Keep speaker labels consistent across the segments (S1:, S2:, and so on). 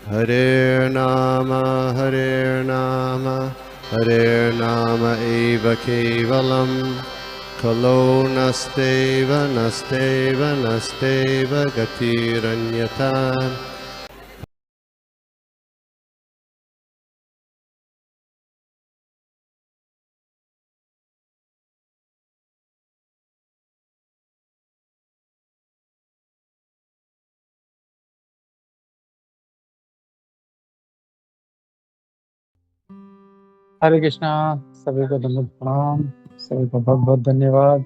S1: Hare Nama, Hare Nama eva kevalam, Kalo nasteva, nasteva, nasteva gatiranyata.
S2: हरे कृष्णा। सभी को दंडवत प्रणाम। सभी को बहुत बहुत धन्यवाद।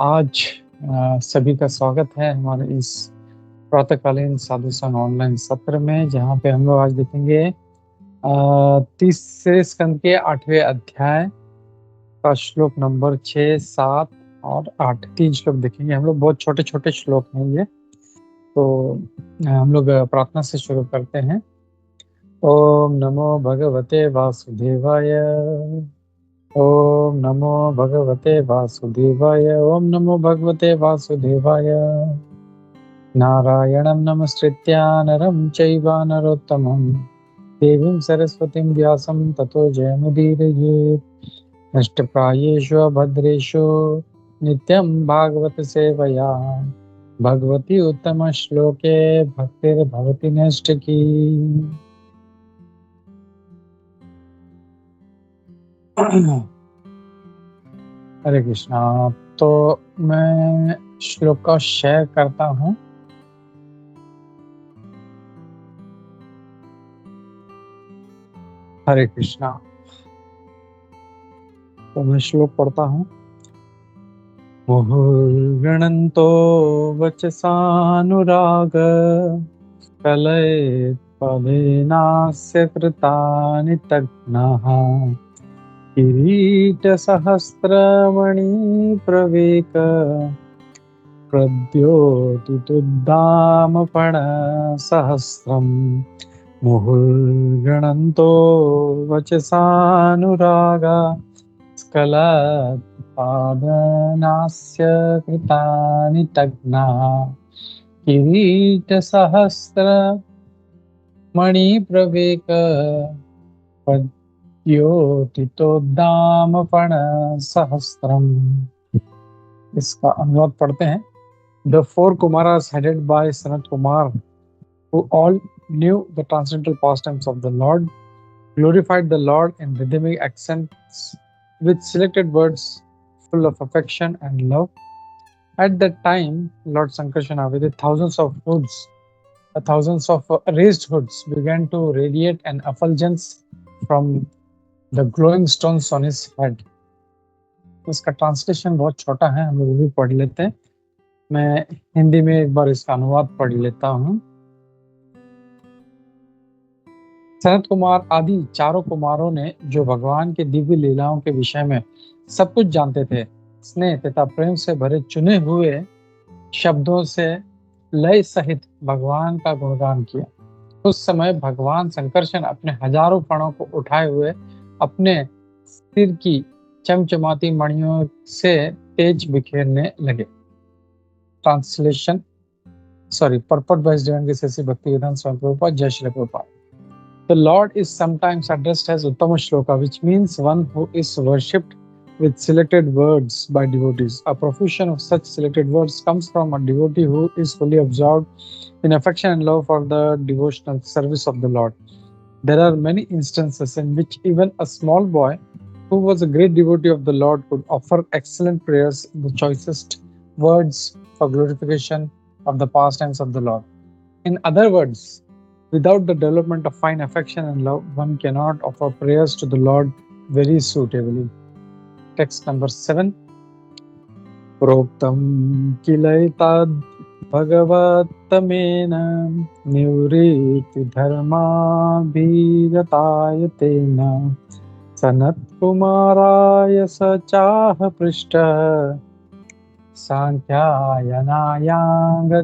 S2: आज सभी का स्वागत है हमारे इस प्रातःकालीन साधु संग ऑनलाइन सत्र में, जहाँ पे हम लोग आज देखेंगे 30 स्कंद के 8वें अध्याय का श्लोक नंबर 6, 7 और 8। 3 श्लोक देखेंगे हम लोग। बहुत छोटे छोटे श्लोक हैं ये, तो हम लोग प्रार्थना से शुरू करते हैं। ओम नमो भगवते वासुदेवाय। ओम नमो भगवते वासुदेवाय। ओम नमो भगवते वासुदेवाय। नारायणं नमस्कृत्य नरं चैव नरोत्तमं देवीं सरस्वतीं व्यासं ततो जयमुदीरयेत्। नष्टप्रायेषु भद्रेषु नित्यं भागवत सेवया भगवती उत्तम श्लोके भक्तिर्भवति नैष्ठिकी। हरे कृष्णा। तो मैं श्लोक का शेयर करता हूँ। हरे कृष्णा। तो मैं श्लोक पढ़ता हूँ। मुहुर्गणन्तो वचसानुराग कलयेत् पदेनास्य कृतानि तज्ञः किरीटसहस्रमणिप्रवेक प्रद्योतितुद्दामपणसहस्रम् मुहुर्गणन्तो वचसानुरागा स्खलत्पादनास्य कृतानि तज्ञः किरीटसहस्रमणिप्रवेक प्रद्योतितोद्दामपणसहस्रम्। इसका अनुवाद पढ़ते हैं। The four Kumaras headed by Sanat Kumar, who all knew the transcendental pastimes of the Lord, glorified the Lord in rhythmic accents with selected words full of affection and love. At that time, Lord Sankarsana, with thousands of raised hoods, began to radiate an effulgence from the glowing stones on his head. इसका translation बहुत छोटा है, हम लोग भी पढ़ लेते हैं। मैं हिंदी में एक बार इसका अनुवाद पढ़ लेता हूँ। सनत कुमार आदि चारों कुमारों ने, जो भगवान के दिव्य लीलाओं के विषय में सब कुछ जानते थे, स्नेह तथा प्रेम से भरे चुने हुए शब्दों से लय सहित भगवान का गुणगान किया। उस समय भगवान संकर्षण अपने हजारों फणों को उठाए हुए अपने सिर की चमचमाती मणियों से तेज बिखेरने लगे। Translation purport by His Divine Grace Sri Bhaktivedanta Swami Prabhupada, Jai Shri Prabhupada. The Lord is sometimes addressed as Uttama Shloka, which means one who is worshipped with selected words by devotees. A profusion of such selected words comes from a devotee who is fully absorbed in affection and love for the devotional service of the Lord. There are many instances in which even a small boy who was a great devotee of the Lord could offer excellent prayers in the choicest words for glorification of the pastimes of the Lord. In other words, without the development of fine affection and love, one cannot offer prayers to the Lord very suitably. Text number 7. Proktam kilaitad bhagavattamena nivriti dharma bhiratayatena sanat kumaraya sachaha prishta sankhyayanayanga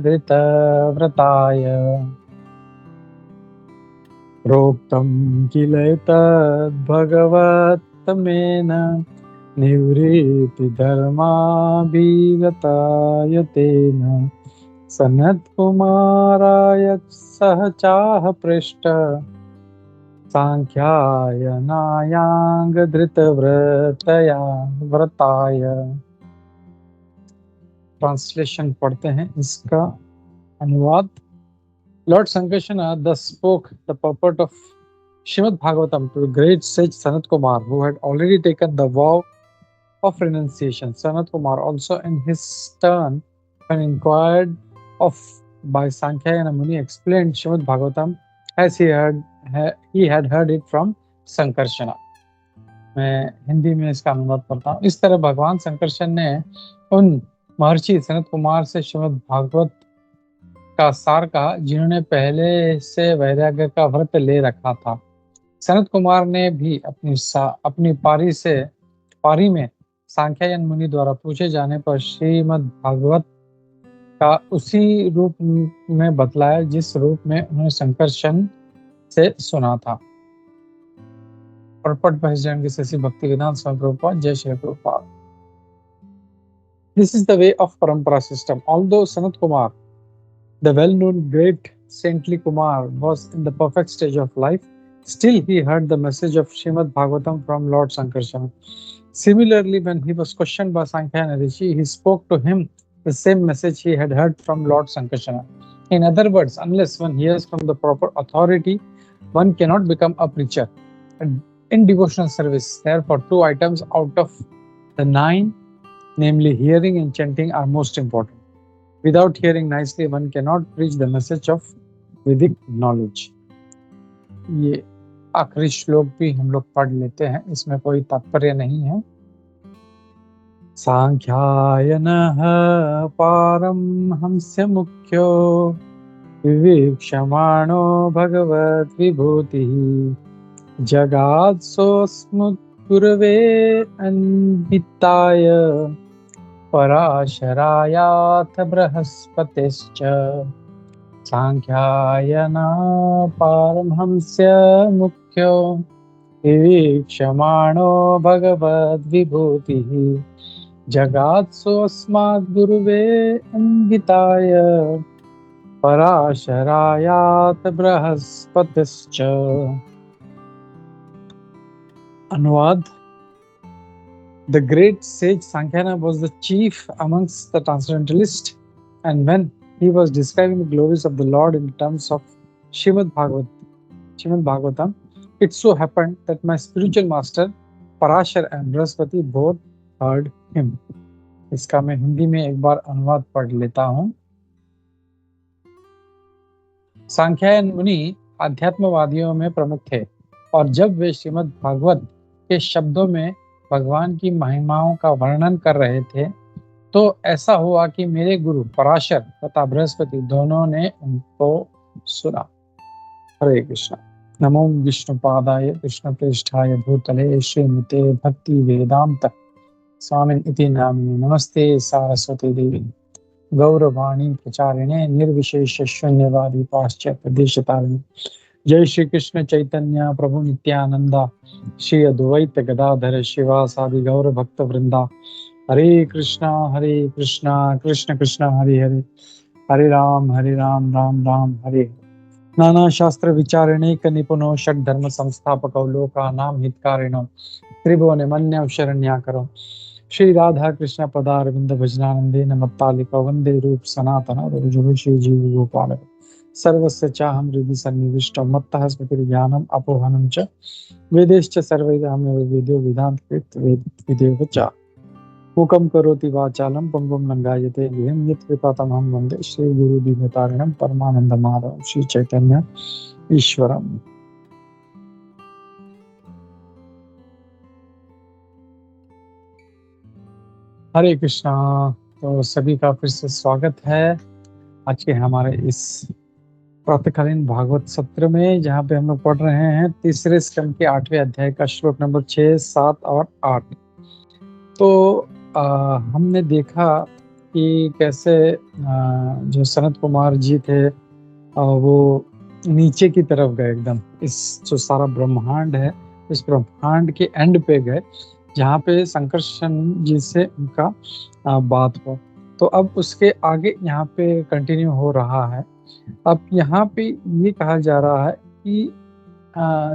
S2: vrataya. Proktam kilaitad bhagavattamena nivriti dharma bhigatayatena sanat kumaraya सहचाह पृष्ठ सांख्यायनायांग धृतव्रतया व्रताय। Translation पढ़ते हैं इसका अनुवाद। Lord Sankarsana thus spoke the purport of Srimad Bhagavatam to the great sage Sanat Kumar, who had already taken the vow of renunciation. Sanat Kumar also in his turn, when inquired of by Sankhya Muni, explained Srimad Bhagavatam as he had heard it from Sankarsana. मैं हिंदी में इसका अनुवाद करता हूँ। इस तरह भगवान संकर्षण ने उन महर्षि सनत कुमार से श्रीमद् भागवत का सार कहा, जिन्होंने पहले से वैराग्य का व्रत ले रखा था। सनत कुमार ने भी अपनी पारी में सांख्यायन मुनि द्वारा पूछे जाने पर श्रीमद् भागवत का उसी रूप में बतलाया जिस रूप में उन्होंने संकर्षण से सुना था। Purport by His Divine Grace Bhaktivedanta Swami Prabhupada, Jai Shri Prabhupada. This is the way of Parampara system. Although Sanat Kumar, the well-known great saintly Kumar, was in the perfect stage of life, still he heard the message of Srimad Bhagavatam from Lord Sankarsana. Similarly, when he was questioned by Sankhya Rishi, he spoke to him the same message he had heard from Lord Sankarsana. In other words, unless one hears from the proper authority, one cannot become a preacher. In devotional service, therefore, 2 items out of the 9, namely hearing and chanting, are most important. Without hearing nicely, one cannot preach the message of Vedic knowledge. ये आखिरी श्लोक भी हम लोग पढ़ लेते हैं, इसमें कोई तात्पर्य नहीं है। सांख्यायनः पारम हमस्य मुख्यो विवीक्षमाणो Bhagavad विभूतिः जगात्सोऽस्मद्गुरवे अन्विताय पराशरायाथ बृहस्पतिश्च सांख्यायना पारमहंस्य मुख्यो विवीक्षमाणो भगवद्विभूतिः जगात्सोऽस्मद्गुरवे अन्विताय पराशरायाथ बृहस्पतिश्च। Anuvad. The great sage Sankhya was the chief amongst the transcendentalists, and when he was describing the glories of the Lord in terms of Srimad Bhagavatam, it so happened that my spiritual master Parashar and Brihaspati both heard him. इसका मैं हिंदी में एक बार अनुवाद पढ़ लेता हूँ। सांख्यायन मुनि आध्यात्मवादियों में प्रमुख थे, और जब वे श्रीमद् भागवत के शब्दों में भगवान की महिमाओं का वर्णन कर रहे थे, तो ऐसा हुआ कि मेरे गुरु पराशर तथा बृहस्पति दोनों ने उनको सुना। हरे कृष्ण। नमो विष्णुपादाय कृष्णप्रेष्ठाय भूतले श्रीमते भक्ति वेदांत स्वामिन इति नामिने नमस्ते सारस्वती देवी गौरवाणी प्रचारिणे निर्विशेष शून्यवादी पाश्चात्य देशतारिणे। जय श्री कृष्ण चैतन्य प्रभु नित्यानंदा श्री अद्वैत गदाधर शिवासादि गौर भक्त वृंदा। हरे कृष्णा कृष्ण कृष्ण हरे हरे, हरे राम राम राम हरे हरे। नाना शास्त्र विचारणे क निपुनो षड धर्म संस्थापको लोकानां हितकारिणो त्रिभुवन मन्यव शरण्याकरो। श्री राधा कृष्ण पदारविंद भजनानंदे नमत्तालिको वंदे रूप सनातन रघुजु श्री जीव गोपाल। सर्वस्य चाहं हृदि सन्निविष्टो मत्तः स्मृतिर्ज्ञानम् अपोहनं च वेदैश्च सर्वैर्हमेव वेदो वेदान्तकृत वेदेव च। मूकं करोति वाचालं पङ्गुं लङ्घयते गिरिं यत्कृपातमहं वन्दे श्रीगुरुदीनतारिणं परमानन्दमाधवं श्री चैतन्य ईश्वरम्। हरे कृष्णा। तो सभी का फिर से स्वागत है आज के हमारे इस प्रातःकालीन भागवत सत्र में, जहाँ पे हम लोग पढ़ रहे हैं तीसरे स्कंद के 8वें अध्याय का श्लोक नंबर 6, 7 और 8। तो हमने देखा कि कैसे जो सनत कुमार जी थे वो नीचे की तरफ गए, एकदम इस जो सारा ब्रह्मांड है इस ब्रह्मांड के एंड पे गए, जहाँ पे संकर्षण जी से उनका बात हो। तो अब उसके आगे यहाँ पे कंटिन्यू हो रहा है अब यहाँ पे ये कहा जा रहा है कि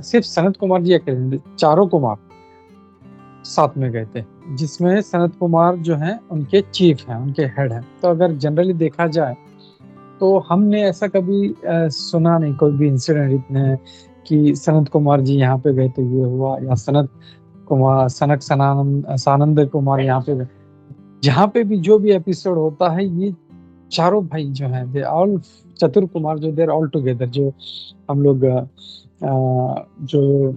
S2: सिर्फ सनत कुमार जी अकेले नहीं, चारों कुमार साथ में गए थे, जिसमें सनत कुमार जो हैं उनके चीफ हैं, उनके हेड हैं। तो अगर जनरली देखा जाए तो हमने ऐसा कभी सुना नहीं कोई भी इंसिडेंट में कि सनत कुमार जी यहाँ पे गए तो ये हुआ, या सनत कुमार सनक सनानंद सानंद कुमार यहाँ पे गए। जहाँ पे भी जो भी एपिसोड होता है, ये चारों भाई जो हैं दे ऑल, चतुर कुमार जो देर ऑल टुगेदर, जो हम लोग जो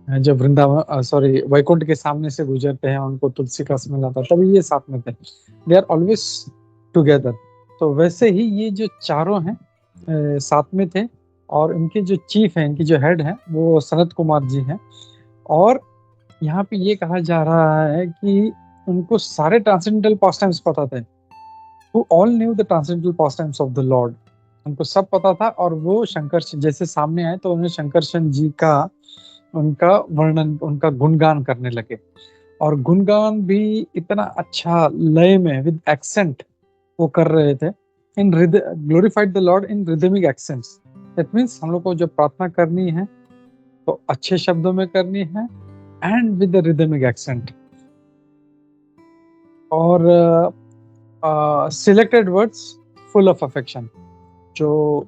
S2: जब वृंदावन सॉरी वैकुंठ के सामने से गुजरते हैं, उनको तुलसी का स्मेल आता है, तभी ये साथ में थे। They are always together. तो वैसे ही ये जो चारों हैं साथ में थे, और इनके जो चीफ हैं, इनकी जो हेड हैं, वो सनत कुमार जी हैं। और यहाँ पे ये कहा जा रहा है कि उनको सारे ट्रांसेंडेंटल पास्ट टाइम्स पता थे। Who all knew the transcendental pastimes of the Lord। उनको सब पता था, और वो शंकरशन जैसे सामने आए तो उन्हें शंकरशन जी का उनका वर्णन, उनका गुणगान करने लगे। और गुणगान भी इतना अच्छा लय में विद एक्सेंट वो कर रहे थे। In glorified the Lord in rhythmic accents. That means हम लोग को जब प्रार्थना करनी है तो अच्छे शब्दों में करनी है, and with the rhythmic accent. और selected words full of affection. जो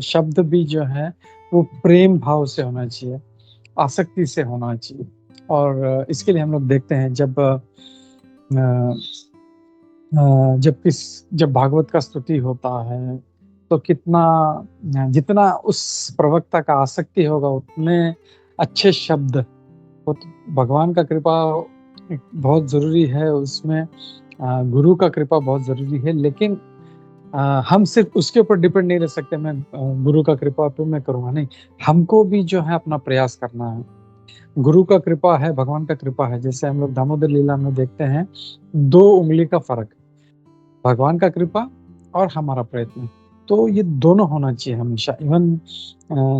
S2: शब्द भी जो है वो प्रेम भाव से होना चाहिए, आसक्ति से होना चाहिए। और इसके लिए हम लोग देखते हैं जब भागवत का स्तुति होता है तो कितना, जितना उस प्रवक्ता का आसक्ति होगा उतने अच्छे शब्द। वो तो भगवान का कृपा बहुत जरूरी है उसमें, गुरु का कृपा बहुत जरूरी है, लेकिन हम सिर्फ उसके ऊपर डिपेंड नहीं रह सकते। मैं गुरु का कृपा पे मैं करूँगा, नहीं, हमको भी जो है अपना प्रयास करना है। गुरु का कृपा है, भगवान का कृपा है। जैसे हम लोग दामोदर लीला में देखते हैं 2 उंगली का फर्क, भगवान का कृपा और हमारा प्रयत्न। तो ये दोनों होना चाहिए हमेशा। इवन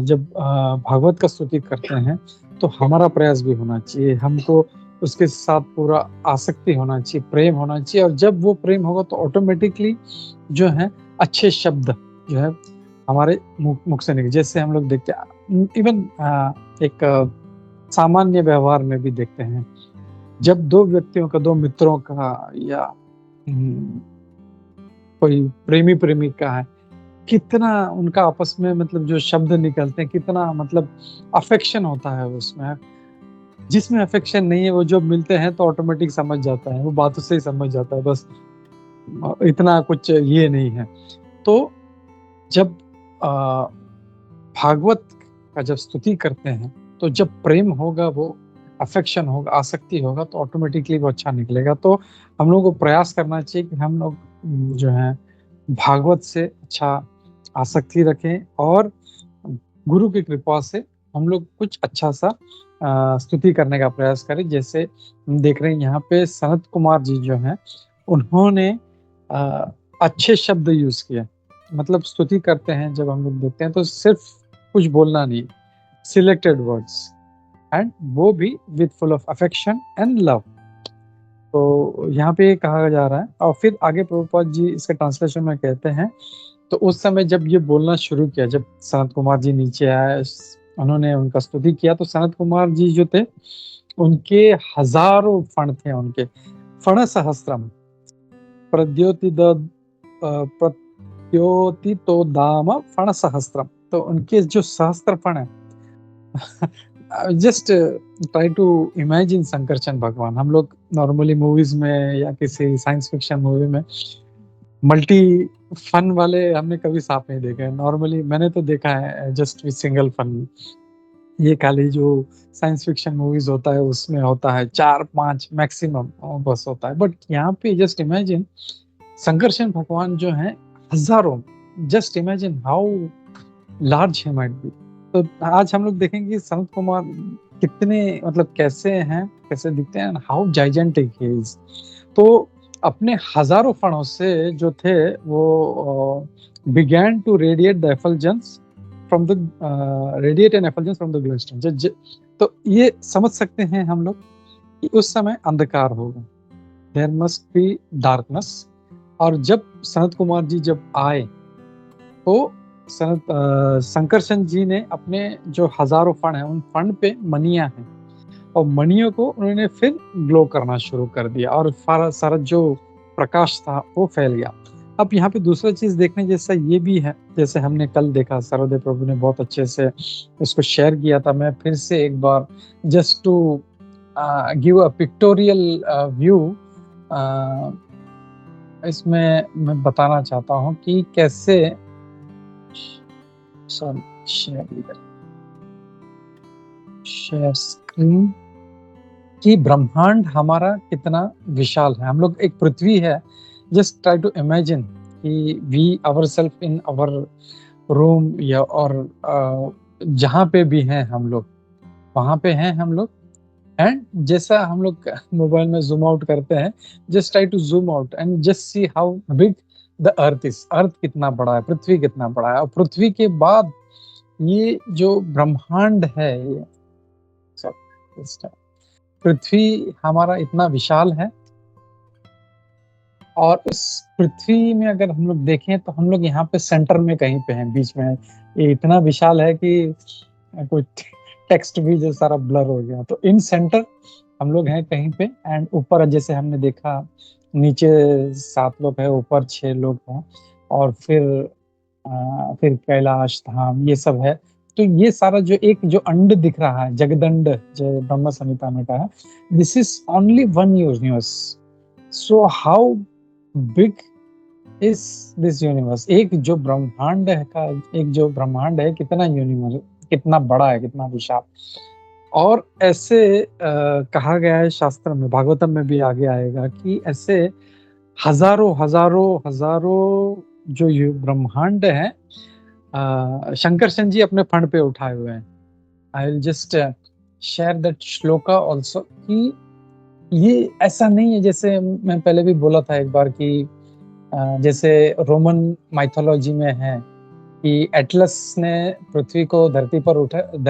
S2: जब भागवत का स्तुति करते हैं तो हमारा प्रयास भी होना चाहिए, हमको उसके साथ पूरा आसक्ति होना चाहिए, प्रेम होना चाहिए। और जब वो प्रेम होगा तो ऑटोमेटिकली जो है अच्छे शब्द जो है हमारे मुख से निकले। जैसे हम लोग देखते हैं इवन एक सामान्य व्यवहार में भी देखते हैं, जब 2 व्यक्तियों का, 2 मित्रों का, या कोई प्रेमी प्रेमिका है, कितना उनका आपस में मतलब जो शब्द निकलते हैं, कितना मतलब अफेक्शन होता है उसमें। जिसमें अफेक्शन नहीं है वो जब मिलते हैं तो ऑटोमेटिक समझ जाता है, वो बातों से ही समझ जाता है, बस इतना कुछ ये नहीं है। तो जब भागवत का जब स्तुति करते हैं तो जब प्रेम होगा, वो अफेक्शन होगा, आसक्ति होगा, तो ऑटोमेटिकली वो अच्छा निकलेगा। तो हम लोग को प्रयास करना चाहिए कि हम लोग जो है भागवत से अच्छा आसक्ति रखें, और गुरु की कृपा से हम लोग कुछ अच्छा सा स्तुति करने का प्रयास करें। जैसे हम देख रहे हैं यहाँ पे सनत कुमार जी जो हैं उन्होंने अच्छे शब्द यूज किए। मतलब स्तुति करते हैं जब हम लोग देखते हैं तो सिर्फ कुछ बोलना नहीं, सिलेक्टेड वर्ड्स, एंड वो भी with full of affection and love. तो यहाँ पे कहा जा रहा है। और फिर आगे प्रभुपाद जी इसका ट्रांसलेशन में कहते हैं, तो उस समय जब ये बोलना शुरू किया, जब सनत कुमार जी नीचे आए, उन्होंने उनका स्तुति किया, तो सनत कुमार जी जो थे उनके हजारों फण थे, उनके फण सहस्त्रम प्रद्योतितो दाम फण सहस्त्रम। तो उनके जो सहस्त्र फण है, जस्ट ट्राई टू इमेजिन शंकरचंद भगवान। हम लोग नॉर्मली मूवीज में या किसी साइंस फिक्शन मूवी में मल्टी फन वाले हमने कभी सांप नहीं देखे हैं। नॉर्मली मैंने तो देखा है जस्ट विद सिंगल फन। ये खाली जो साइंस फिक्शन मूवीज होता है उसमें होता है 4-5 मैक्सिमम बस होता है। बट यहाँ पे जस्ट इमेजिन शंकरचंद भगवान जो है हजारों, just imagine how large he might be. तो आज हम लोग देखेंगे सनत कुमार कितने मतलब कैसे हैं, कैसे दिखते हैं, हाउ जाइजेंटिक ही इज। तो अपने हजारों फणों से जो थे वो began to radiate the effulgence from the radiate an effulgence from the glowing stone। तो ये समझ सकते हैं हम लोग कि उस समय अंधकार होगा, देयर मस्ट बी डार्कनेस। और जब सनत कुमार जी जब आए तो शंकरशन जी ने अपने जो हजारों फंड हैं उन फंड पे मनियां हैं और मनियों को उन्होंने फिर ग्लो करना शुरू कर दिया और सारा जो प्रकाश था वो फैल गया। अब यहाँ पे दूसरा चीज देखने जैसा ये भी है, जैसे हमने कल देखा सर्वदेव प्रभु ने बहुत अच्छे से उसको शेयर किया था। मैं फिर से एक बार just to give a pictorial view इसमें मैं बताना चाहता हूँ कि कैसे शेयर स्क्रीन कि ब्रह्मांड हमारा कितना विशाल है। हम लोग एक पृथ्वी है, जस्ट ट्राई टू इमेजिन कि we ourselves in our room या और जहाँ पे भी हैं हम लोग वहाँ पे हैं हम लोग। एंड जैसा हम लोग मोबाइल में जूम आउट करते हैं, just try to zoom out and just see how big the earth is. Earth कितना बड़ा है, पृथ्वी कितना बड़ा है, और पृथ्वी के बाद ये जो ब्रह्मांड है, ये पृथ्वी हमारा इतना विशाल है। और उस पृथ्वी में अगर हम लोग देखें तो हम लोग यहाँ पे सेंटर में कहीं पे हैं, बीच में। ये इतना विशाल है कि कोई टेक्स्ट भी जो सारा ब्लर हो गया। तो इन सेंटर हम लोग हैं कहीं पे, एंड ऊपर जैसे हमने देखा नीचे 7 लोग हैं, ऊपर 6 लोग हैं, और फिर कैलाश धाम ये सब है। तो ये सारा जो अंड दिख रहा है, जगदंड जो ब्रह्म संहिता में कहा, this is only one universe. So how big is this universe. एक जो ब्रह्मांड है कितना यूनिवर्स, कितना बड़ा है, कितना विशाल। और ऐसे कहा गया है शास्त्र में, भागवतम में भी आगे आएगा कि ऐसे हजारों हजारों हजारों जो ये ब्रह्मांड है, शंकरशन जी अपने फंड पे उठाए हुए हैं। I will just share that shloka also कि ये ऐसा नहीं है, जैसे मैं पहले भी बोला था एक बार कि जैसे रोमन माइथोलॉजी में है कि एटलस ने पृथ्वी को धरती पर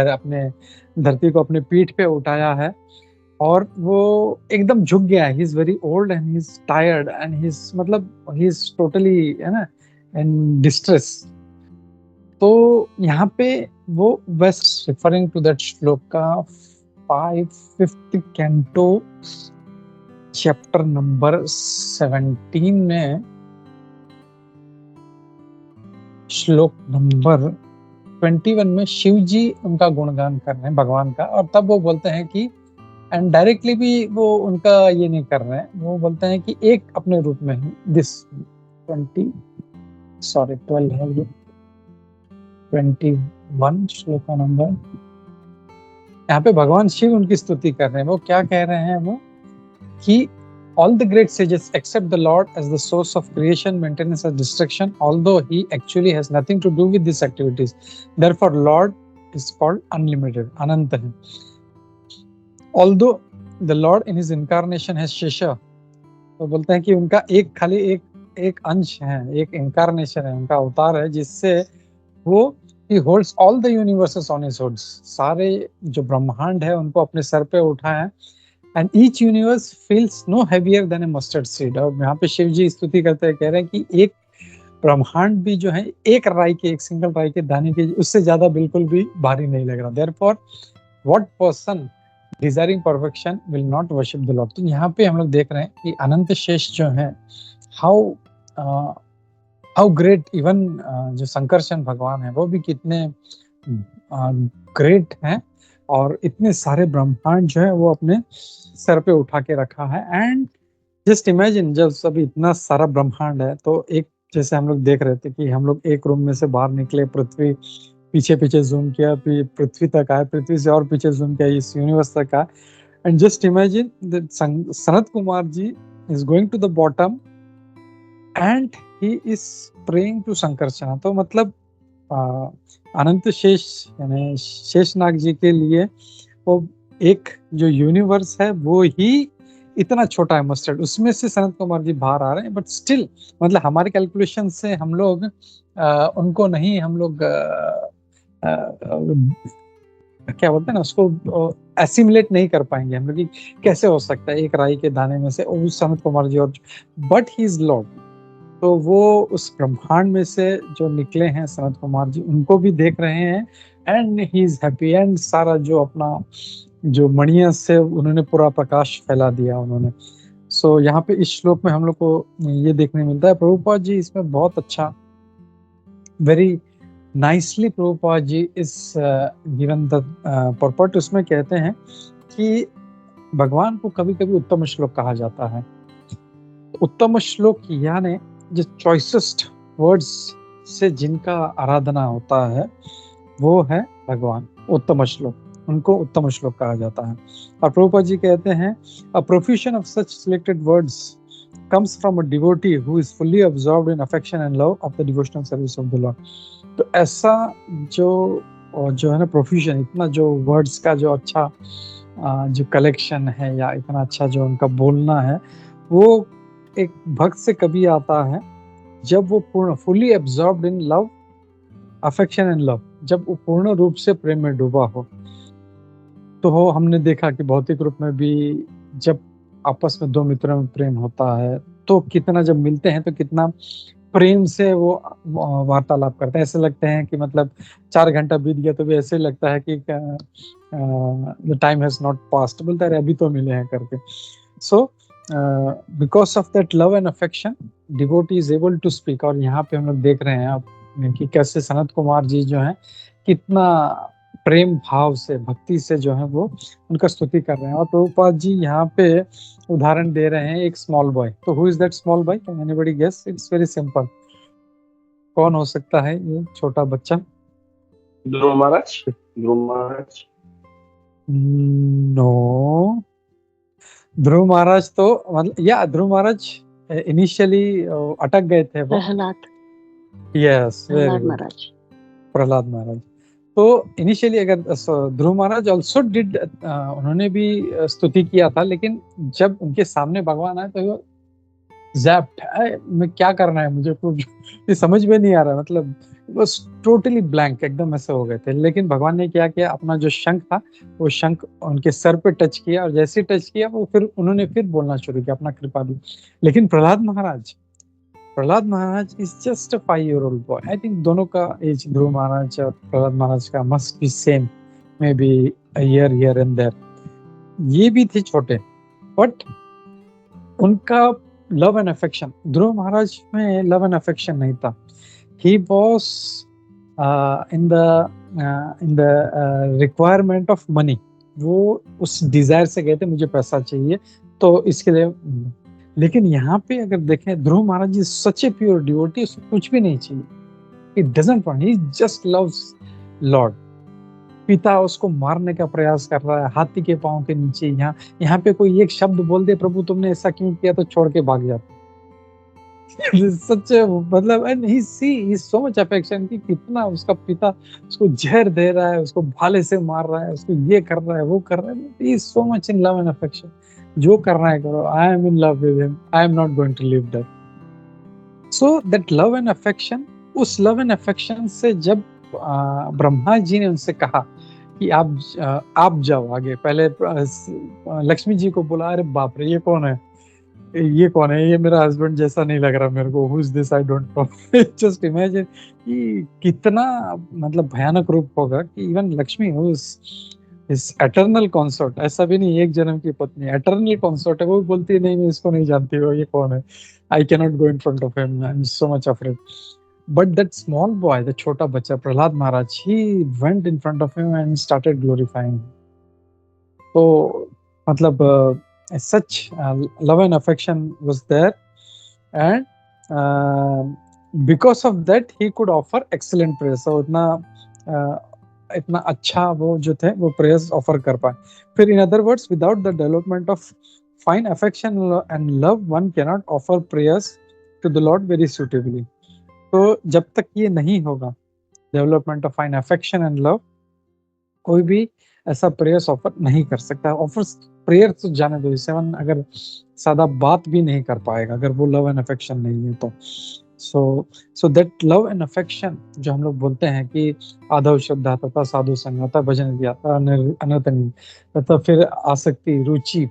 S2: अपने धरती को अपने पीठ पे उठाया है, और वो एकदम झुक गया है। He is very old and he is tired and he is मतलब ही इज टोटली, है ना, इन डिस्ट्रेस। तो यहाँ पे वो बस referring to that shloka 5th canto chapter number 17 में श्लोक नंबर 21 में शिव जी उनका गुणगान कर रहे हैं भगवान का, और तब वो बोलते हैं कि एंड डायरेक्टली भी वो उनका ये नहीं कर रहे हैं, वो बोलते हैं कि एक अपने रूप में ही दिस 12 है ये 21 श्लोक नंबर। यहाँ पे भगवान शिव उनकी स्तुति कर रहे हैं। वो क्या कह रहे हैं, वो कि all the great sages accept the Lord as the source of creation, maintenance, and destruction, although he actually has nothing to do with these activities. Therefore, Lord is called unlimited, अनंत है। Although the Lord in his incarnation has Shesha, तो बोलते हैं कि उनका खाली एक अंश है, एक incarnation है, उनका अवतार है, जिससे वो he holds all the universes on his hoods। सारे जो ब्रह्मांड है उनको अपने सर पे उठाए, and each universe feels no heavier than a mustard seed। और यहाँ पे शिव जी स्तुति करते हैं, कह रहे हैं कि एक ब्रह्मांड भी जो है एक सिंगल राई के दाने के उससे ज्यादा बिल्कुल भी भारी नहीं लग रहा। Therefore, what person desiring perfection will not worship the Lord। तो यहाँ पे हम लोग देख रहे हैं कि अनंत शेष जो है, how great, even जो शंकरशन भगवान है वो भी कितने ग्रेट हैं, और इतने सारे ब्रह्मांड जो है वो अपने सर पे उठा के रखा है। एंड जस्ट इमेजिन, जब सब इतना सारा ब्रह्मांड है, तो एक जैसे हम लोग देख रहे थे कि हम लोग एक रूम में से बाहर निकले, पृथ्वी पीछे पीछे जूम किया, फिर पृथ्वी तक आए, पृथ्वी से और पीछे जूम किया, इस यूनिवर्स तक आए। And just imagine Sanat Kumar ji is going to the bottom and he is praying to Sankarshan. तो मतलब अनंत शेष यानी शेषनाग जी के लिए वो एक जो यूनिवर्स है वो ही इतना छोटा है मस्टर्ड, उसमें से सनत कुमार जी बाहर आ रहे हैं। बट स्टिल मतलब हमारे कैलकुलेशन से हम लोग उनको नहीं, हम लोग क्या बोलते हैं ना, उसको एसिमुलेट नहीं कर पाएंगे हम लोग कि कैसे हो सकता है एक राई के दाने में से उस सनत कुमार जी। और बट ही इज लॉर्ड, तो वो उस ब्रह्मांड में से जो निकले हैं सनत कुमार जी, उनको भी देख रहे हैं and he is happy. And सारा जो अपना जो मणिया से उन्होंने पूरा प्रकाश फैला दिया उन्होंने। सो यहाँ पे इस श्लोक में हम लोग को ये देखने मिलता है। प्रभुपाद जी इसमें बहुत अच्छा, वेरी नाइसली प्रभुपाद जी इस गिवन द पर्पट उसमें कहते हैं कि भगवान को कभी कभी उत्तम श्लोक कहा जाता है। उत्तम श्लोक यानी जो चॉइसेस्ट वर्ड्स से जिनका आराधना होता है वो है भगवान। उत्तम श्लोक, उनको उत्तम श्लोक कहा जाता है। और प्रभुपाद जी कहते हैं a profusion of such selected words comes from a devotee who is fully absorbed in affection and love of the devotional service of the Lord। तो ऐसा जो है ना प्रोफ्यूजन, इतना जो वर्ड्स का जो अच्छा जो कलेक्शन है या इतना अच्छा जो उनका बोलना है, वो एक भक्त से कभी आता है जब वो पूर्ण fully absorbed in love, affection and love, जब वो पूर्ण रूप से प्रेम में डूबा हो। तो हमने देखा कि भौतिक रूप में भी जब आपस में दो मित्रों में प्रेम होता है तो कितना, जब मिलते हैं तो कितना प्रेम से वो वार्तालाप करते हैं। ऐसे लगते हैं कि मतलब 4 घंटा बीत गया तो भी ऐसे लगता है कि the time has not passed, बोलता है अभी तो मिले हैं करके। So because of that love and affection devotee is able to speak. और यहाँ पे हम लोग देख रहे हैं आप कि कैसे सनत कुमार जी जो है कितना प्रेम भाव से, भक्ति से जो है वो उनका स्तुति कर रहे हैं। और प्रभुपाद जी यहाँ पे उदाहरण दे रहे हैं एक स्मॉल बॉय। तो who is that small boy? Can anybody guess? It's very simple. कौन हो सकता है ये छोटा बच्चा?
S3: ध्रुव महाराज। ध्रुव महाराज
S2: नो, ध्रुव महाराज तो मतलब या ध्रुव महाराज इनिशियली अटक गए थे वो।
S4: प्रहलाद।
S2: यस,
S4: प्रहलाद महाराज।
S2: प्रहलाद महाराज। तो इनिशियली अगर ध्रुव महाराज ऑल्सो डिड, उन्होंने भी स्तुति किया था, लेकिन जब उनके सामने भगवान आए तो वो ज़ैप्ड, मैं क्या करना है मुझे, कुछ ये समझ में नहीं आ रहा, मतलब बस टोटली ब्लैंक एकदम ऐसे हो गए थे। लेकिन भगवान ने क्या किया, अपना जो शंख था वो शंख उनके सर पे टच किया, और जैसे टच किया वो फिर उन्होंने फिर बोलना शुरू किया अपना कृपा भी। लेकिन Prahlad Maharaj is just a 5-year-old boy. I think दोनों का एज, ध्रुव महाराज और प्रहलाद महाराज का must be same, maybe a year here and there. ये भी थे छोटे, बट उनका love and affection, Dhruv Maharaj में लव एंड अफेक्शन नहीं था। He was in the requirement of money. वो उस डिजायर से गए थे, मुझे पैसा चाहिए तो इसके लिए। लेकिन यहाँ पे अगर देखें, ध्रुव महाराज जी सच ए प्योर डिवोटी, उसको कुछ भी नहीं चाहिए। He doesn't want, he just loves Lord। पिता उसको मारने का प्रयास कर रहा है हाथी के पांव के नीचे। यहाँ पे कोई एक शब्द बोल दे, प्रभु तुमने ऐसा क्यों किया, तो छोड़ के भाग जाता। सच मतलब, and he see so much affection कि कितना उसका पिता उसको जहर दे रहा है, उसको भाले से मार रहा है, उसको ये कर रहा है, वो कर रहा है। He is so much in love and affection. जो करना है करो, I am in love with him, I am not going to leave that. So that love and affection, उस लव एंड अफेक्शन से जब ब्रह्मा जी ने उनसे कहा कि आप जाओ आगे, पहले लक्ष्मी जी को बोला, अरे बाप रे, ये कौन है, ये मेरा हस्बैंड जैसा नहीं लग रहा मेरे को, who is this, I don't know. Just imagine कि कितना मतलब भयानक रूप होगा कि even Lakshmi who is eternal consort, ऐसा भी नहीं एक जन्म की पत्नी, एटर्नल कंसोर्ट है, वो बोलती है नहीं मैं इसको नहीं जानती हूँ, ये कौन है, I can not go in front of him, I am so much afraid. But that small boy, the छोटा बच्चा प्रहलाद महाराज, he went in front of him and started glorifying him. तो मतलब such love and affection was there, and because of that he could offer excellent prayers। so इतना अच्छा वो जो थे वो prayers offer कर पाए। फिर in other words, without the development of fine affection and love, one cannot offer prayers to the Lord very suitably। तो जब तक ये नहीं होगा, development of fine affection and love, कोई भी ऐसा प्रेयर्स ऑफर नहीं कर सकता। ऑफर्स प्रेयर तो जाने दो, सेवन अगर सादा बात भी नहीं कर पाएगा अगर वो लव एंड अफेक्शन नहीं है तो। सो दैट लव एंड अफेक्शन जो हम लोग बोलते हैं कि आदव श्रद्धा तथा साधु संगता, भजन दिया अनतनी तथा फिर आसक्ति, रुचि,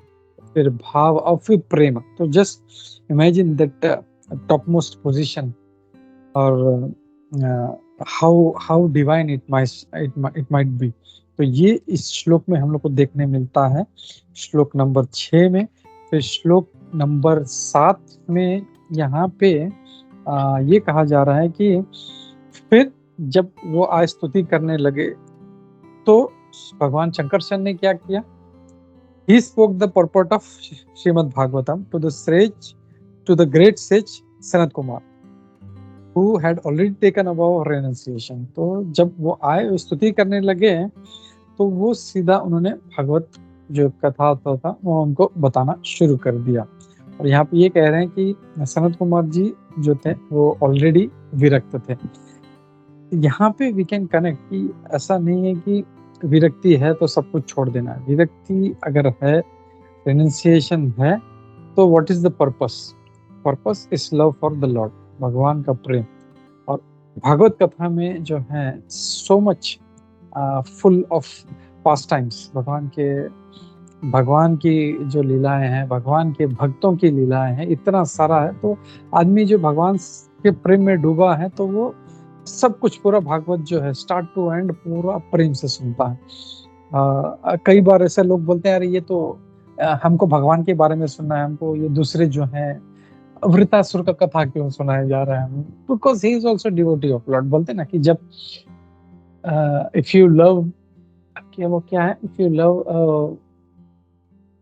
S2: फिर भाव और फिर प्रेम। तो just imagine that top most position, और how divine it might be. तो ये इस श्लोक में हम लोग को देखने मिलता है, श्लोक नंबर 6 में। फिर श्लोक नंबर 7 में यहाँ पे ये कहा जा रहा है कि फिर जब वो आय स्तुति करने लगे तो भगवान शंकरसन ने क्या किया? He spoke the purport of Srimad Bhagavatam to the great sage Sanat Kumar, who had already taken a vow of renunciation. तो जब वो आए स्तुति करने लगे तो वो सीधा उन्होंने भागवत जो कथा होता था वो उनको बताना शुरू कर दिया। और यहाँ पे ये कह रहे हैं कि सनत कुमार जी जो थे वो ऑलरेडी विरक्त थे। यहाँ पे वी कैन कनेक्ट कि ऐसा नहीं है कि विरक्ति है तो सब कुछ छोड़ देना है। विरक्ति अगर है, रेनुंसिएशन है, तो what is the purpose? Purpose is love for the Lord, भगवान का प्रेम। और भागवत कथा में जो है so much full of past times, भगवान की जो लीलाएं हैं, भगवान के भक्तों की लीलाएं हैं, इतना सारा है। तो आदमी जो भगवान के प्रेम में डूबा है तो वो सब कुछ पूरा भागवत जो है स्टार्ट टू एंड पूरा प्रेम से सुनता है। कई बार ऐसे लोग बोलते हैं अरे ये तो हमको भगवान के बारे में सुनना है, हमको ये दूसरे जो है वृतासुर का कथा क्यों सुनाया जा रहा है? Because he is also devotee of Lord. बोलते ना कि जब इफ यू लव, वो क्या है, if you love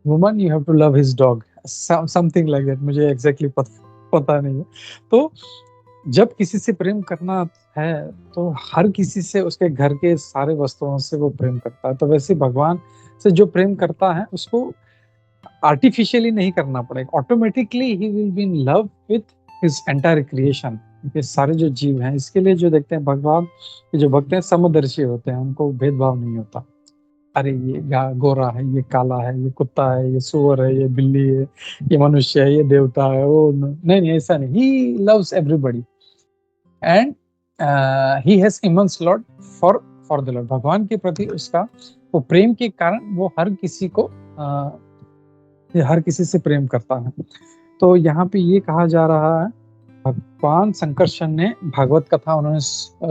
S2: woman you have to love his dog, something like that. मुझे एग्जैक्टली पता नहीं है। तो जब किसी से प्रेम करना है तो हर किसी से, उसके घर के सारे वस्तुओं से वो प्रेम करता है। तो वैसे भगवान से जो प्रेम करता है उसको आर्टिफिशियली नहीं करना पड़ेगा, automatically he will be in love with his entire creation, ये सारे जो जीव हैं। इसके लिए जो देखते हैं भगवान के जो भक्त हैं समदर्शी होते हैं, उनको भेदभाव नहीं होता। अरे ये गोरा है, ये काला है, ये कुत्ता है, ये सुअर है, ये बिल्ली है, ये मनुष्य है, ये देवता है, वो नहीं, ऐसा नहीं। He loves everybody and he has immense love for the Lord. भगवान के प्रति उसका वो प्रेम के कारण वो हर किसी से प्रेम करता है। तो यहाँ पे ये कहा जा रहा है भगवान शंकरसन ने भागवत कथा उन्होंने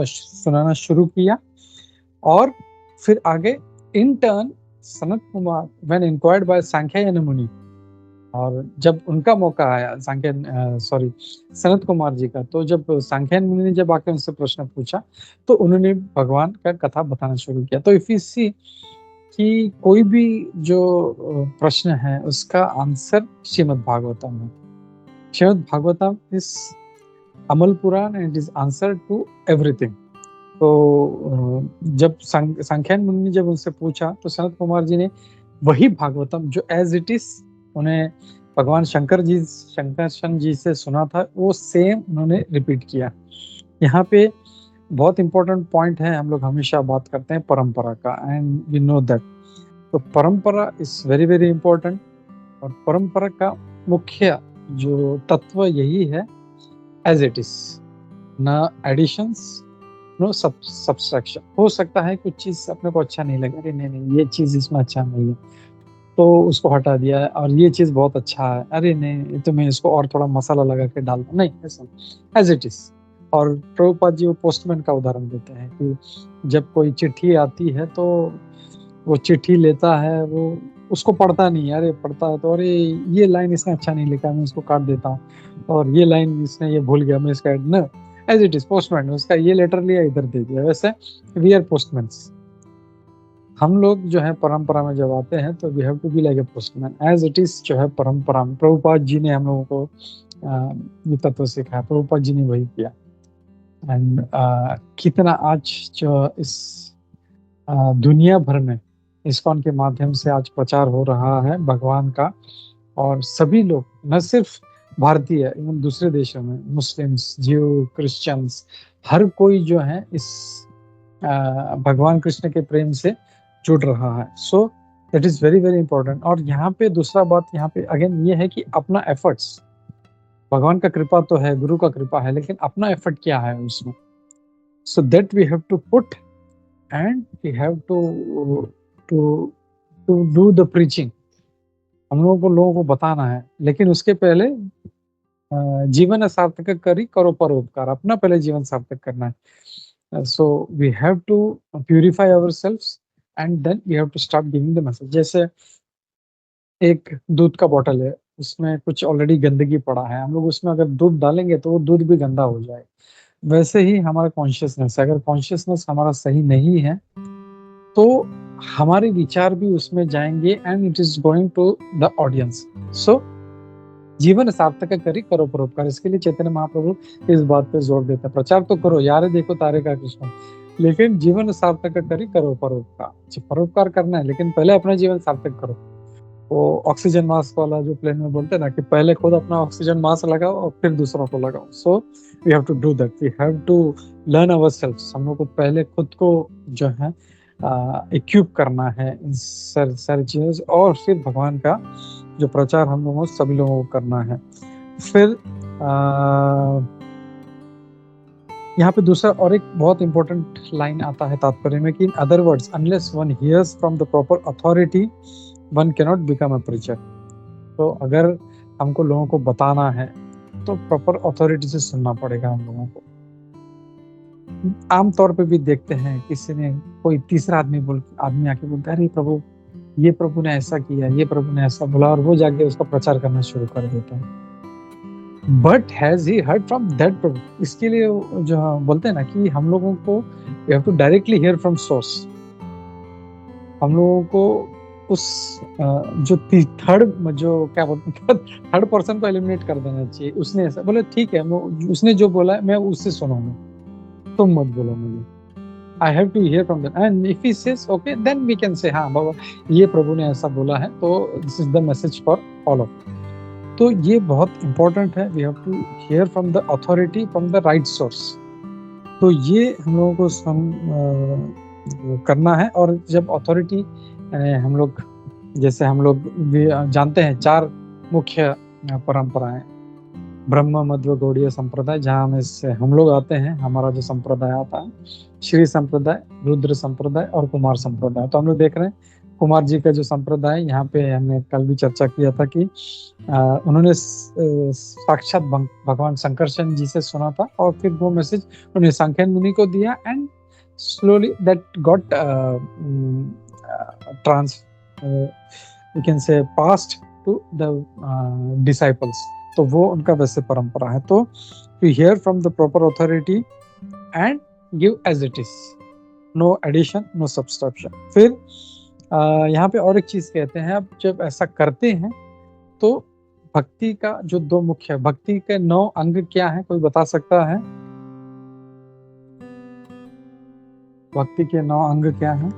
S2: सुनाना शुरू किया, और फिर आगे in turn Sanat Kumar when inquired by Sankhyayana Muni, और जब उनका मौका आया सनत कुमार जी का, तो जब सांख्यायन मुनि ने जब आके उनसे प्रश्न पूछा तो उन्होंने भगवान का कथा बताना शुरू किया। तो इफ यू सी कि कोई भी जो प्रश्न है उसका आंसर श्रीमद् भागवतम है। Shrimad Bhagavatam is Amal Purana and it is answer to everything. तो जब सांख्यायन मुनि ने जब उनसे पूछा तो सनत कुमार जी ने वही भागवतम जो एज इट इज उन्हें भगवान शंकरसन जी से सुना था वो सेम उन्होंने रिपीट किया। यहाँ पे बहुत इंपॉर्टेंट पॉइंट है, हम लोग हमेशा बात करते हैं परंपरा का, एंड वी नो दैट। तो परंपरा इज वेरी वेरी इंपॉर्टेंट, और परंपरा का मुख्य जो तत्व यही है, एज इट इज, ना एडिशंस नो सब्सट्रैक्शन। हो सकता है कुछ चीज अपने को अच्छा नहीं लगे, अरे नहीं ये चीज इसमें अच्छा नहीं है तो उसको हटा दिया है, और ये चीज बहुत अच्छा है, अरे नहीं तो मैं इसको और थोड़ा मसाला लगा के डाल दूं, नहीं, ऐसा एज इट इज। और प्रभुपाद जी वो पोस्टमैन का उदाहरण देते हैं कि जब कोई चिट्ठी आती है तो वो चिट्ठी लेता है, वो उसको पढ़ता नहीं है, अरे पढ़ता है तो अरे ये लाइन इसने अच्छा नहीं लिखा, मैं इसको काट देता हूँ, और ये लाइन इसने ये भूल गया, मैं इसका न एज इट इज। पोस्टमैन उसका ये लेटर लिया इधर दे दिया, वैसे वी आर पोस्टमैन्स। हम लोग जो है परंपरा में जब आते हैं तो we have to be like a postman, as it is जो है परंपरा में। प्रभुपाद जी ने हम लोगों को ये तत्व सिखाया, प्रभुपाद जी ने वही किया। एंड कितना आज जो इस दुनिया भर में इस्कॉन के माध्यम से आज प्रचार हो रहा है भगवान का, और सभी लोग न सिर्फ भारतीय, एवं दूसरे देशों में मुस्लिम्स, ज्यू, क्रिश्चियंस, हर कोई जो है इस भगवान कृष्ण के प्रेम से जुड़ रहा है। So that is very very important. और यहाँ पे दूसरा बात यहाँ पे अगेन ये है कि अपना एफर्ट्स, भगवान का कृपा तो है, गुरु का कृपा है, लेकिन अपना एफर्ट क्या है उसमें। So that we have to put and we have to do the preaching. हम लोगों को बताना है, लेकिन उसके पहले जीवन सार्थक करी करो परोपकार, अपना पहले जीवन सार्थक करना है। So we have to purify ourselves and then we have to start giving the message. जैसे एक दूध का बॉटल है, उसमें कुछ ऑलरेडी गंदगी पड़ा है, हम लोग उसमें अगर दूध डालेंगे तो वो दूध भी गंदा हो जाए। वैसे ही हमारा कॉन्शियसनेस, अगर कॉन्शियसनेस हमारा सही नहीं है तो हमारे विचार भी उसमें जाएंगे and it is going to the audience. So जीवन सार्थक करी करो परोपकार, इसके लिए चैतन्य महाप्रभु इस बात पे जोर देते हैं। प्रचार तो करो यार, देखो तारे का कृष्ण, लेकिन जीवन सार्थक करी करो परोपकार। परोपकार करना है लेकिन पहले अपना जीवन सार्थक करो। वो ऑक्सीजन मास्क वाला जो प्लेन में बोलते हैं ना कि पहले खुद अपना ऑक्सीजन मास्क लगाओ और फिर दूसरों को लगाओ। So we have to do that, we have to learn ourselves. हम लोग को पहले खुद को जो है इक्विप करना है इन सारी चीज़, और फिर भगवान का जो प्रचार हम लोगों सभी लोगों को करना है। फिर यहाँ पे दूसरा और एक बहुत इंपॉर्टेंट लाइन आता है तात्पर्य में कि in other words unless one hears from the proper authority one cannot become a preacher. तो अगर हमको लोगों को बताना है तो प्रॉपर अथॉरिटी से सुनना पड़ेगा हम लोगों को। आमतौर पे भी देखते हैं किसी ने, कोई तीसरा आदमी आके बोलता है अरे प्रभु, ये प्रभु ने ऐसा किया, ये प्रभु ने ऐसा बोला, और वो जाके उसका प्रचार करना शुरू कर देता है। But has he heard from that प्रभु? इसके लिए जो बोलते हैं ना कि हम लोगों को we have to directly hear from source. हम लोगों को उस जो थर्ड जो क्या बोलते हैं थर्ड पर्सन को एलिमिनेट कर देना चाहिए। उसने ऐसा बोले, ठीक है, उसने जो बोला है मैं उससे सुनूंगा, तुम मत बोलो मुझे। I have to hear from them, and if he says okay, then we can say हाँ बाबा ये प्रभु ने ऐसा बोला है, तो this is the message for all of you। तो ये बहुत important है, we have to hear from the authority from the right source। तो ये हम लोगों को करना है। और जब अथॉरिटी हम लोग, जैसे हम लोग जानते हैं 4 मुख्य परंपराएं, ब्रह्म मध्व गौड़ीय संप्रदाय, जहाँ में से हम लोग आते हैं, हमारा जो संप्रदाय आता है श्री संप्रदाय, रुद्र संप्रदाय और कुमार संप्रदाय। तो हम लोग देख रहे हैं कुमार जी का जो संप्रदाय, यहाँ पे हमने कल भी चर्चा किया था कि उन्होंने साक्षात भगवान शंकरचंद जी से सुना था, और फिर वो मैसेज उन्हें सांख्यन मुनि को दिया, and slowly that got you can say passed to the disciples. तो वो उनका वैसे परंपरा है। तो to hear from the proper authority and give as it is, no addition no subtraction. फिर यहाँ पे और एक चीज कहते हैं, अब जब ऐसा करते हैं तो भक्ति का जो 2 मुख्य, भक्ति के 9 अंग क्या है, कोई बता सकता है? भक्ति के 9 अंग क्या है?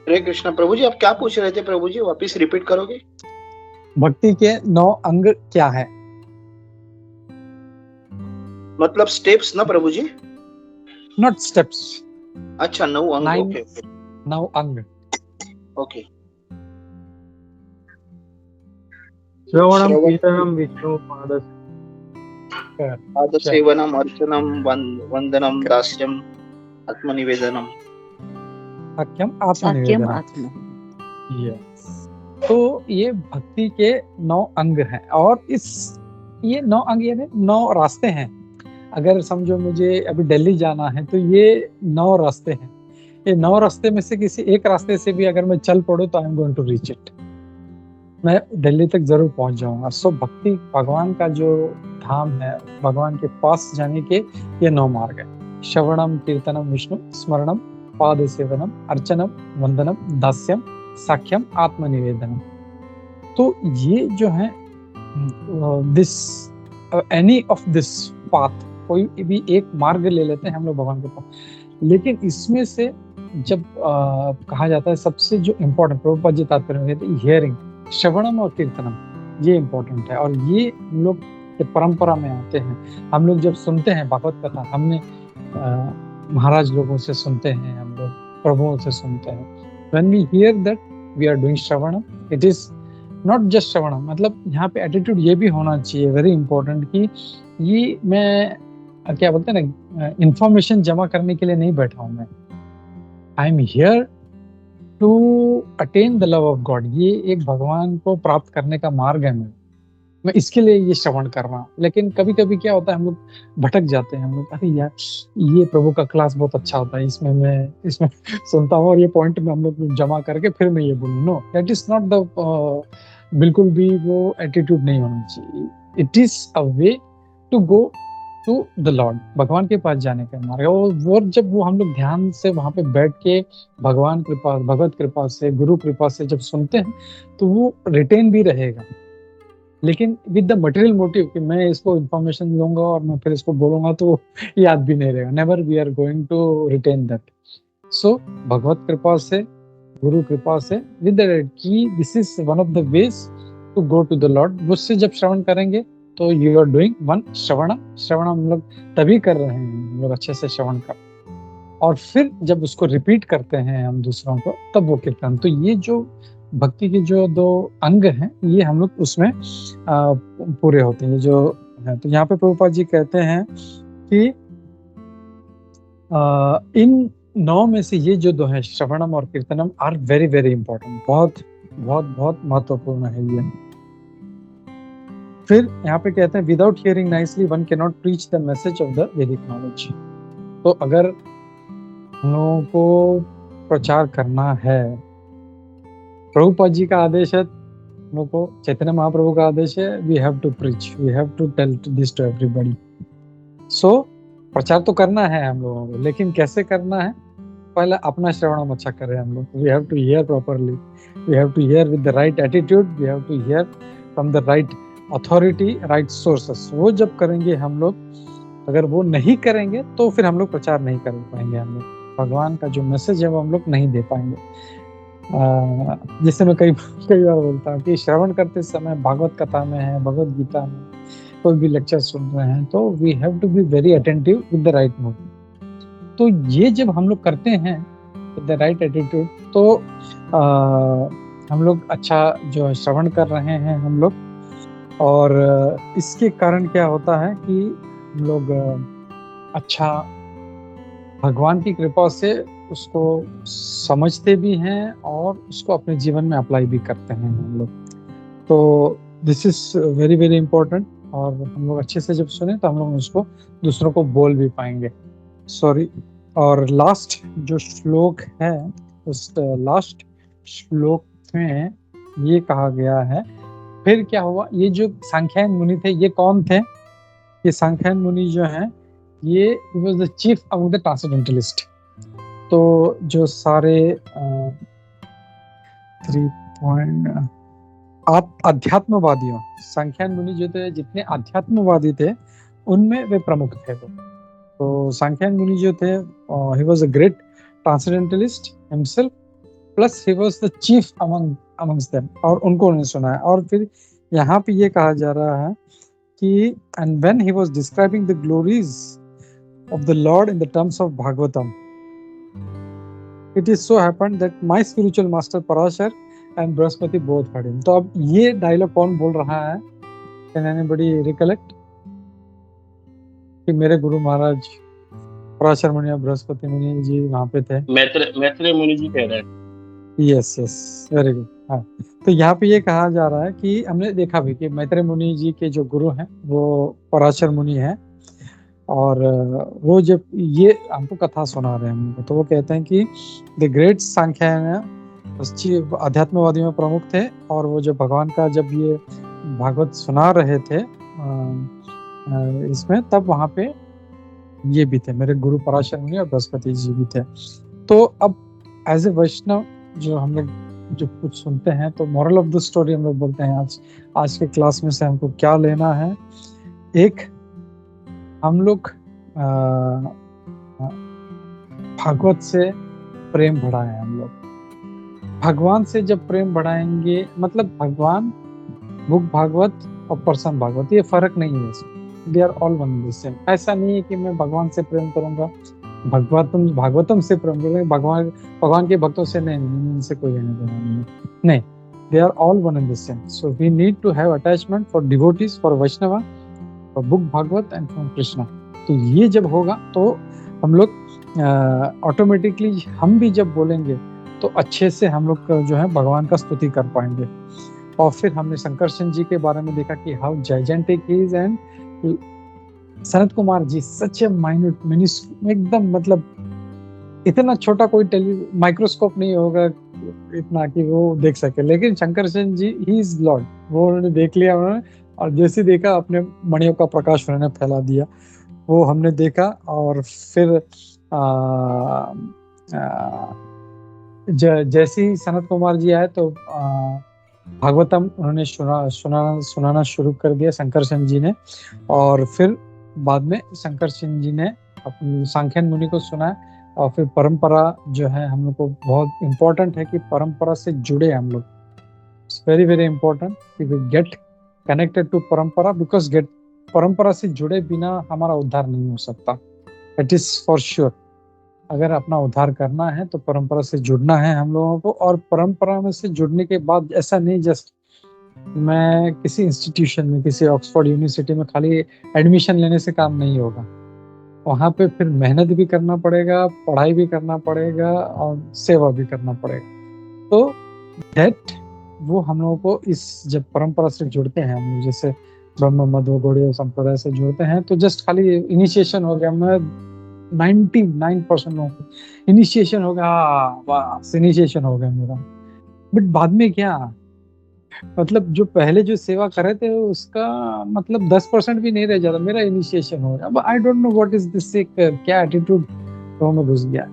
S4: हरे कृष्णा प्रभु जी, आप क्या पूछ रहे थे प्रभु जी, वापिस रिपीट करोगे?
S2: भक्ति के 9 अंग क्या है?
S4: मतलब स्टेप्स ना प्रभु जी?
S2: Not steps.
S4: अच्छा, 9 अंग।
S2: 9
S4: ओके
S2: 9 अंग।
S4: ओके।
S3: श्रवणम कीर्तनम विष्णु
S4: पादसेवनम अर्चनम वंदनम दास्यम आत्मनिवेदनम
S2: साक्यम आत्मनिवेदनम। तो ये भक्ति के 9 अंग हैं, और ये 9 अंग यानी 9 रास्ते हैं। अगर समझो मुझे अभी दिल्ली जाना है तो ये 9 रास्ते हैं। ये 9 रास्ते में से किसी एक रास्ते से भी अगर मैं चल पड़ूं तो I am going to reach it, मैं दिल्ली तक जरूर पहुंच जाऊंगा। सो भक्ति, भगवान का जो धाम है, भगवान के पास जाने के ये 9 मार्ग है। श्रवणम कीर्तनम विष्णु स्मरणम पाद सेवनम अर्चनम वंदनम दास्यम साक्ष्यम आत्मनिवेदनम। तो ये जो है this any of this path, कोई भी एक मार्ग ले लेते हैं हम लोग भगवान के पास, लेकिन इसमें से जब कहा जाता है सबसे जो इम्पोर्टेंट, प्रभुपाद जी तात्पर्य में कहते हैं हियरिंग, श्रवणम और कीर्तनम, ये इम्पोर्टेंट है। और ये हम लोग के परंपरा में आते हैं। हम लोग जब सुनते हैं भागवत कथा, हमने महाराज लोगों से सुनते हैं, हम लोग प्रभुओं से सुनते हैं। When we hear that we are doing श्रवणम, it is not just श्रवणम, मतलब यहाँ पे एटीट्यूड ये भी होना चाहिए, वेरी इंपॉर्टेंट, कि ये मैं क्या बोलते हैं ना, इंफॉर्मेशन जमा करने के लिए नहीं बैठा हूँ मैं। I am here to attain the love of God, ये एक भगवान को प्राप्त करने का मार्ग है। मैं इसके लिए ये श्रवण कर रहा हूँ। लेकिन कभी कभी क्या होता है, हम लोग भटक जाते हैं। हम लोग, अरे यार ये प्रभु का क्लास बहुत अच्छा होता है, इसमें सुनता हूँ और ये पॉइंट में हम लोग जमा करके फिर मैं ये बोलूँ। No, that is not the, बिल्कुल भी वो एटीट्यूड नहीं होना चाहिए। It is a way to go to the Lord, भगवान के पास जाने का मार्ग है। वो जब वो हम लोग ध्यान से वहां पे बैठ के भगवान कृपा, भगवत कृपा से, गुरु कृपा से जब सुनते हैं तो वो रिटेन भी रहेगा। लेकिन विद द मटेरियल मोटिव कि मैं इसको इंफॉर्मेशन लूंगा और मैं फिर इसको बोलूंगा तो याद भी नहीं रहेगा। Never we are going to retain that. So भगवत कृपा से, गुरु कृपा से, with the key this is one of the ways to go to the lord. उससे जब श्रवण करेंगे तो यू आर डूइंग वन श्रवण। श्रवण हम लोग तभी कर रहे हैं, हम लोग अच्छे से श्रवण कर, और फिर जब उसको रिपीट करते हैं हम दूसरों को, तब वो कीर्तन। तो ये जो भक्ति के जो दो अंग हैं, ये हम लोग उसमें पूरे होते हैं जो है। तो यहाँ पे प्रभुपाद जी कहते हैं कि इन 9 में से ये जो दो है, श्रवणम और कीर्तनम, आर वेरी वेरी इंपॉर्टेंट। बहुत बहुत बहुत महत्वपूर्ण है ये। फिर यहाँ पे कहते हैं without hearing nicely one can not preach the message of the वैदिक नॉलेज। तो अगर हम लोगों को प्रचार करना है, प्रभुपाद जी का आदेश है, हम लोग को चैतन्य महाप्रभु का आदेश है, we have to preach, we have to tell this to everybody. So प्रचार तो करना है हम लोगों को, लेकिन कैसे करना है? पहले अपना श्रवण हम अच्छा करें हम लोग। We have to hear properly, we have to hear with the right attitude, we have to hear from the right authority, right sources. वो जब करेंगे हम लोग, अगर वो नहीं करेंगे तो फिर हम लोग प्रचार नहीं कर पाएंगे। हम लोग भगवान का जो मैसेज है वो हम लोग नहीं दे पाएंगे। जैसे मैं कई बार बोलता हूँ कि श्रवण करते समय भागवत कथा में है, भगवत गीता में कोई भी लेक्चर सुन रहे हैं, तो we have to be very attentive with the right motive. तो ये जब हम लोग करते हैं विद द राइट एटीट्यूड, तो हम लोग अच्छा जो श्रवण कर रहे हैं हम लोग। और इसके कारण क्या होता है कि हम लोग अच्छा भगवान की कृपा से उसको समझते भी हैं और उसको अपने जीवन में अप्लाई भी करते हैं हम लोग। तो this is very very important. और हम लोग अच्छे से जब सुने तो हम लोग उसको दूसरों को बोल भी पाएंगे। सॉरी। और लास्ट जो श्लोक है, उस लास्ट श्लोक में ये कहा गया है, फिर क्या हुआ, ये जो सांख्यायन मुनि थे, ये कौन थे? ये सांख्यायन मुनि जो हैं, ये was the chief among the transcendentalist. तो जो सारे 3 पॉइंट अध्यात्मवादियों, सांख्यायन मुनि जो थे, जितने अध्यात्मवादी थे उनमें वे प्रमुख थे। तो सांख्यायन मुनि जो थे, he was a great transcendentalist himself, plus he was the chief amongst them, और उनको उन्होंने सुना है। और फिर यहाँ पे ये कहा जा रहा है कि and when he was describing the glories of the Lord in the terms of Bhagavatam, it is so happened that my spiritual master Parashar and Brihaspati both heard him. तो अब ये डायलॉग कौन बोल रहा है? कैन एनीबॉडी रिकलेक्ट कि मेरे गुरु महाराज पराशर मुनि और बृहस्पति मुनि जी वहां पे थे?
S5: मैत्रेय मुनि जी कह रहे हैं।
S2: Yes yes, very good. हाँ, तो यहाँ पे ये कहा जा रहा है कि हमने देखा भी कि मैत्रेय मुनि जी के जो गुरु हैं वो पराशर मुनि हैं। और वो जब ये हमको कथा सुना रहे हैं हमको, तो वो कहते हैं कि द ग्रेट सांख्यायन अध्यात्मवादी में प्रमुख थे। और वो जो भगवान का जब ये भागवत सुना रहे थे इसमें, तब वहाँ पे ये भी थे, मेरे गुरु पराशर मुनि और बृहस्पति जी भी थे। तो अब एज ए वैष्णव जो हम लोग जो कुछ सुनते हैं, तो मॉरल ऑफ द स्टोरी हम लोग बोलते हैं आज के क्लास में से हमको क्या लेना है। एक, हम लोग भागवत से प्रेम बढ़ाएं। हम लोग भगवान से जब प्रेम बढ़ाएंगे, मतलब भगवान, बुक भागवत और पर्सन भागवत, ये फर्क नहीं है, they are all one the same. ऐसा नहीं है कि मैं भगवान से प्रेम करूंगा, भागवतम से प्रेम करूंगा, भगवान के भक्तों से नहीं, इनसे कोई लेना देना नहीं, they are all one and the same. So we need to have attachment for devotees, for Vaishnava, for book Bhagavat and for Krishna. तो ये जब होगा तो हम लोग ऑटोमेटिकली हम भी जब बोलेंगे तो अच्छे से हम लोग जो है भगवान का स्तुति कर पाएंगे। और फिर हमने शंकरशन जी के बारे में देखा कि how gigantic he is, and Sanat Kumar ji such a minute एकदम मतलब इतना छोटा कोई माइक्रोस्कोप नहीं होगा इतना कि वो देख सके, लेकिन शंकरशन जी ही इज लॉर्ड, वो उन्होंने देख लिया उन्होंने, और जैसे देखा अपने मणियों का प्रकाश उन्होंने फैला दिया, वो हमने देखा। और फिर जैसे ही सनत कुमार जी आए तो भागवतम उन्होंने सुनाना शुरू कर दिया शंकरशन जी ने, और फिर बाद में शंकरशन जी ने अपनी सांख्यन मुनि को सुनाया। और फिर परंपरा जो है हम लोग को बहुत इम्पोर्टेंट है कि परंपरा से जुड़े हम लोग, इट्स वेरी वेरी इंपॉर्टेंट कि वी गेट कनेक्टेड टू परंपरा, बिकॉज परंपरा से जुड़े बिना हमारा उद्धार नहीं हो सकता, इट इज फॉर श्योर। अगर अपना उद्धार करना है तो परंपरा से जुड़ना है हम लोगों को। और परंपरा में से जुड़ने के बाद ऐसा नहीं जस्ट मैं किसी इंस्टीट्यूशन में, किसी ऑक्सफोर्ड यूनिवर्सिटी में खाली एडमिशन लेने से काम नहीं होगा, वहाँ पे फिर मेहनत भी करना पड़ेगा, पढ़ाई भी करना पड़ेगा और सेवा भी करना पड़ेगा। तो दैट वो हम लोगों को इस जब परंपरा से जुड़ते हैं हम लोग, जैसे ब्रह्म मध्व गौड़ीय संप्रदाय से जुड़ते हैं, तो जस्ट खाली इनिशिएशन हो गया। मैं 99% लोगों को इनिशिएशन हो गया, बस इनिशिएशन हो गया मेरा। बट बाद में क्या, मतलब जो पहले जो सेवा कर रहे थे उसका मतलब 10% भी नहीं रह जाता, मेरा इनिशिएशन हो गया। I don't know what is this, क्या एटीट्यूड तो में घुस गया।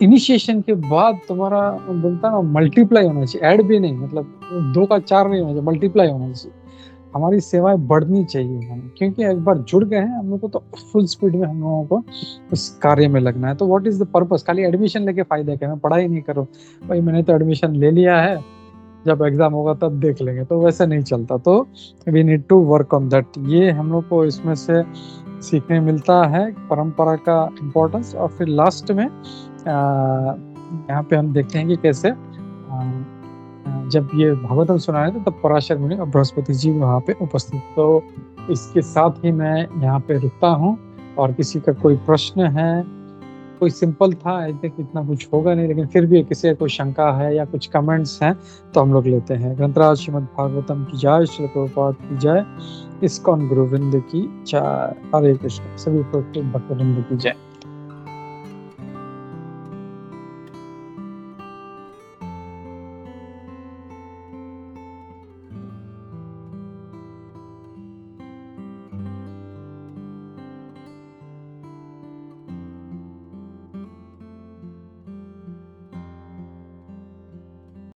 S2: इनिशिएशन के बाद तुम्हारा बोलता ना मल्टीप्लाई होना चाहिए, ऐड भी नहीं, मतलब 2 का 4 नहीं होना चाहिए, मल्टीप्लाई होना चाहिए। हमारी सेवाएं बढ़नी चाहिए हम, क्योंकि एक बार जुड़ गए हैं हम लोग को तो फुल स्पीड में हम लोगों को उस कार्य में लगना है। तो व्हाट इज द पर्पस, खाली एडमिशन लेके फायदा क्या, मैं पढ़ाई नहीं करूँ भाई, मैंने तो एडमिशन ले लिया है, जब एग्जाम होगा तब देख लेंगे, तो वैसे नहीं चलता। तो we need to work on that. ये हम लोग को इसमें से सीखने मिलता है परंपरा का इम्पोर्टेंस। और फिर लास्ट में यहाँ पे हम देखते हैं कि कैसे जब ये भागवतम सुना रहे थे तब पराशर मुनि और बृहस्पति जी वहाँ पे उपस्थित। तो इसके साथ ही मैं यहाँ पे रुकता हूँ, और किसी का कोई प्रश्न है, कोई सिंपल था, आई थिंक इतना कुछ होगा नहीं, लेकिन फिर भी किसी का कोई शंका है या कुछ कमेंट्स हैं तो हम लोग लेते हैं। ग्रंथराज श्रीमद् भागवतम की जय, श्री प्रभुपाद की जय, इस्कॉन गुरुवृंद की जय, हरे कृष्ण, सभी भक्तवृंद की जय।